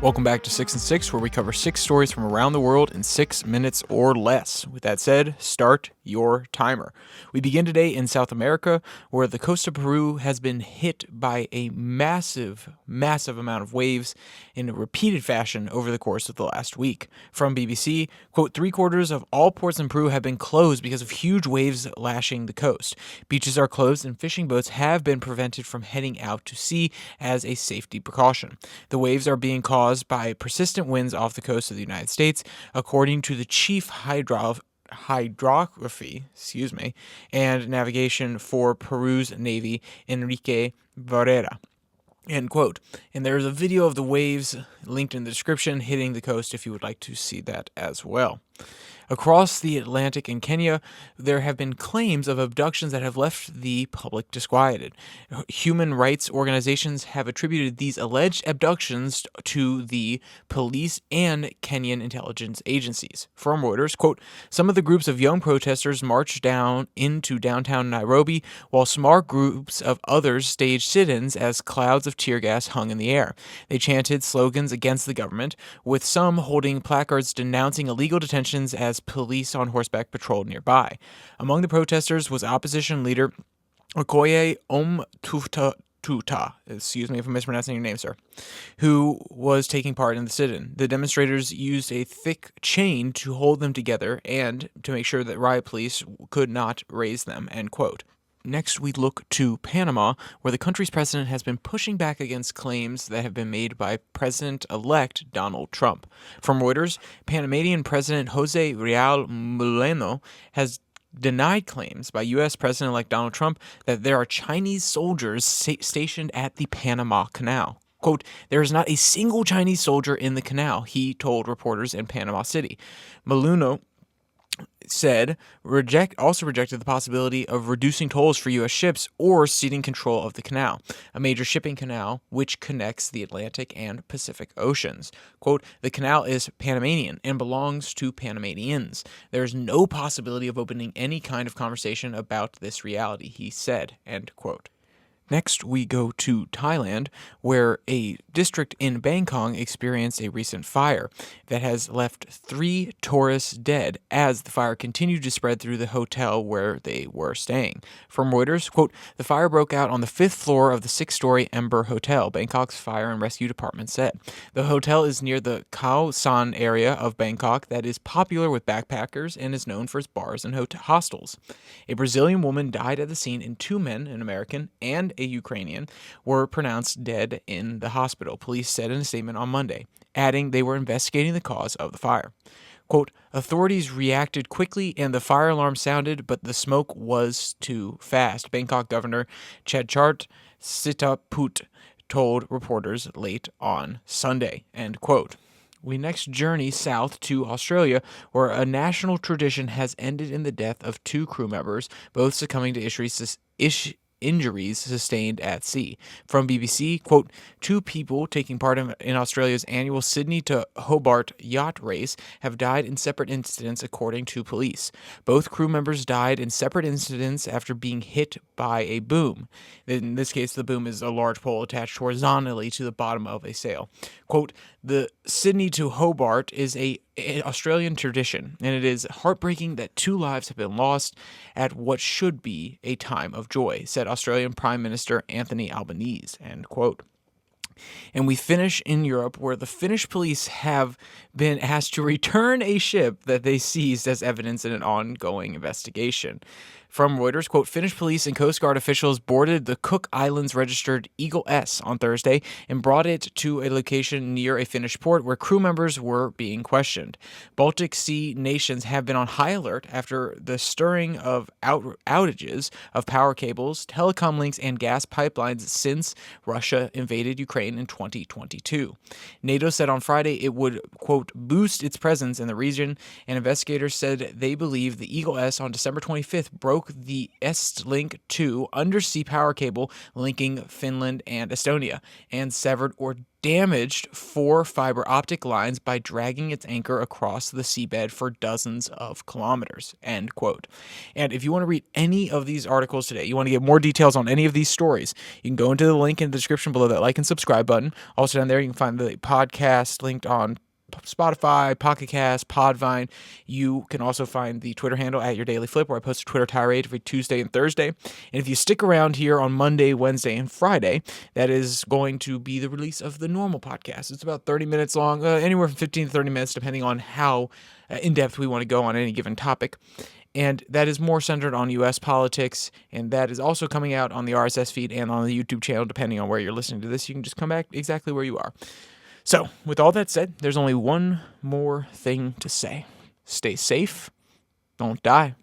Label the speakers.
Speaker 1: Welcome back to 6 and 6, where we cover 6 stories from around the world in 6 minutes or less. With that said, start your timer. We begin today in South America, where the coast of Peru has been hit by a massive amount of waves in a repeated fashion over the course of the last week. From BBC, quote, 3/4 of all ports in Peru have been closed because of huge waves lashing the coast. Beaches are closed and fishing boats have been prevented from heading out to sea as a safety precaution. The waves are being caused by persistent winds off the coast of the United States, according to the chief hydrography and navigation for Peru's Navy, Enrique Barrera. End quote. And there's a video of the waves linked in the description hitting the coast if you would like to see that as well. Across the Atlantic in Kenya, there have been claims of abductions that have left the public disquieted. Human rights organizations have attributed these alleged abductions to the police and Kenyan intelligence agencies. From Reuters, quote, some of the groups of young protesters marched down into downtown Nairobi, while small groups of others staged sit-ins as clouds of tear gas hung in the air. They chanted slogans against the government, with some holding placards denouncing illegal detentions as police on horseback patrolled nearby. Among the protesters was opposition leader Okoye Tuta, excuse me if I'm mispronouncing your name, sir, who was taking part in the sit-in. The demonstrators used a thick chain to hold them together and to make sure that riot police could not raise them, end quote. Next, we look to Panama, where the country's president has been pushing back against claims that have been made by President-elect Donald Trump. From Reuters, Panamanian President Jose Real Muleno has denied claims by U.S. President-elect Donald Trump that there are Chinese soldiers stationed at the Panama Canal. Quote, there is not a single Chinese soldier in the canal, he told reporters in Panama City. Muleno said also rejected the possibility of reducing tolls for U.S. ships or ceding control of the canal, a major shipping canal which connects the Atlantic and Pacific Oceans. Quote, the canal is Panamanian and belongs to Panamanians. There is no possibility of opening any kind of conversation about this reality, he said, end quote. Next, we go to Thailand, where a district in Bangkok experienced a recent fire that has left 3 tourists dead as the fire continued to spread through the hotel where they were staying. From Reuters, quote, the fire broke out on the 5th floor of the 6-story Ember Hotel, Bangkok's Fire and Rescue Department said. The hotel is near the Khao San area of Bangkok that is popular with backpackers and is known for its bars and hostels. A Brazilian woman died at the scene and 2 men, an American and a Ukrainian, were pronounced dead in the hospital, police said in a statement on Monday, adding they were investigating the cause of the fire. Quote, authorities reacted quickly and the fire alarm sounded, but the smoke was too fast, Bangkok Governor Chadchart Sitaput told reporters late on Sunday, end quote. We next journey south to Australia, where a national tradition has ended in the death of 2 crew members, both succumbing to injuries sustained at sea. From BBC, quote, 2 people taking part in Australia's annual Sydney to Hobart yacht race have died in separate incidents, according to police. Both crew members died in separate incidents after being hit by a boom. In this case, the boom is a large pole attached horizontally to the bottom of a sail. Quote, the Sydney to Hobart is an Australian tradition, and it is heartbreaking that 2 lives have been lost at what should be a time of joy, said Australian Prime Minister Anthony Albanese, end quote. And we finish in Europe, where the Finnish police have been asked to return a ship that they seized as evidence in an ongoing investigation. From Reuters, quote, Finnish police and Coast Guard officials boarded the Cook Islands registered Eagle S on Thursday and brought it to a location near a Finnish port where crew members were being questioned. Baltic Sea nations have been on high alert after the stirring of outages of power cables, telecom links, and gas pipelines since Russia invaded Ukraine in 2022. NATO said on Friday it would, quote, boost its presence in the region, and investigators said they believe the Eagle S on December 25th broke the Estlink 2 undersea power cable linking Finland and Estonia and severed or damaged 4 fiber optic lines by dragging its anchor across the seabed for dozens of kilometers, end quote. And if you want to read any of these articles today, you want to get more details on any of these stories, you can go into the link in the description below that like and subscribe button. Also down there, you can find the podcast linked on Spotify, Pocket Cast, Podvine. You can also find the Twitter handle at Your Daily Flip, where I post a Twitter tirade every Tuesday and Thursday. And if you stick around here on Monday, Wednesday, and Friday, that is going to be the release of the normal podcast. It's about 30 minutes long, anywhere from 15 to 30 minutes, depending on how in-depth we want to go on any given topic. And that is more centered on U.S. politics, and that is also coming out on the RSS feed and on the YouTube channel, depending on where you're listening to this. You can just come back exactly where you are. So, with all that said, there's only one more thing to say. Stay safe, don't die.